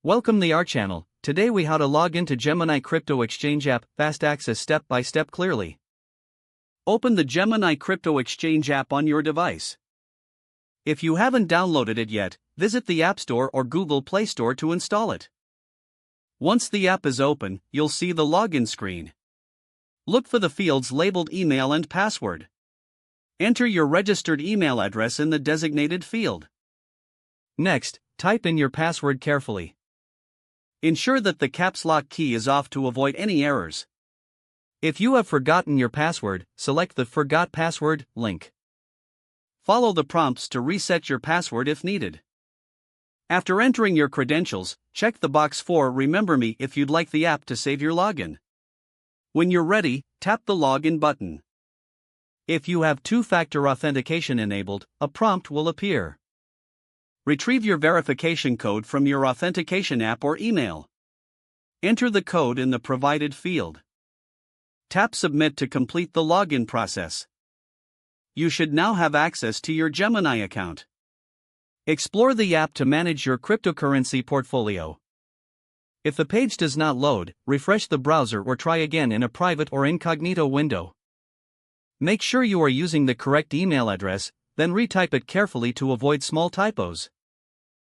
Welcome to our channel. Today we how to log into Gemini crypto exchange app, fast access step by step clearly. Open the Gemini crypto exchange app on your device. If you haven't downloaded it yet, visit the App Store or Google Play Store to install it. Once the app is open, you'll see the login screen. Look for the fields labeled email and password. Enter your registered email address in the designated field. Next, type in your password carefully. Ensure that the caps lock key is off to avoid any errors. If you have forgotten your password, select the Forgot Password link. Follow the prompts to reset your password if needed. After entering your credentials, check the box for Remember Me if you'd like the app to save your login. When you're ready, tap the Login button. If you have two-factor authentication enabled, a prompt will appear. Retrieve your verification code from your authentication app or email. Enter the code in the provided field. Tap Submit to complete the login process. You should now have access to your Gemini account. Explore the app to manage your cryptocurrency portfolio. If the page does not load, refresh the browser or try again in a private or incognito window. Make sure you are using the correct email address, then retype it carefully to avoid small typos.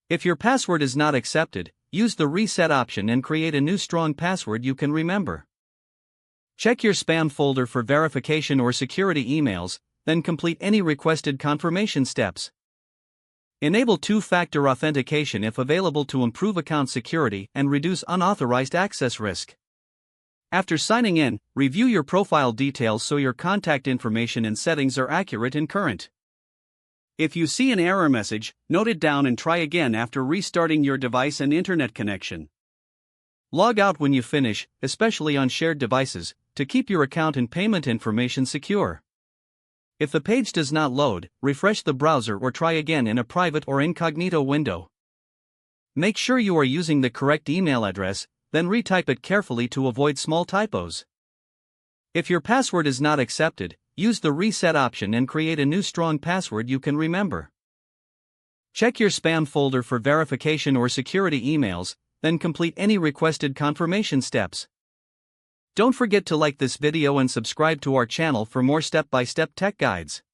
If your password is not accepted, use the reset option and create a new strong password you can remember. Check your spam folder for verification or security emails, then complete any requested confirmation steps. Enable two-factor authentication if available to improve account security and reduce unauthorized access risk. After signing in, review your profile details so your contact information and settings are accurate and current. If you see an error message, note it down and try again after restarting your device and internet connection. Log out when you finish, especially on shared devices, to keep your account and payment information secure. If the page does not load, refresh the browser or try again in a private or incognito window. Make sure you are using the correct email address, then retype it carefully to avoid small typos. If your password is not accepted, use the reset option and create a new strong password you can remember. Check your spam folder for verification or security emails, then complete any requested confirmation steps. Don't forget to like this video and subscribe to our channel for more step-by-step tech guides.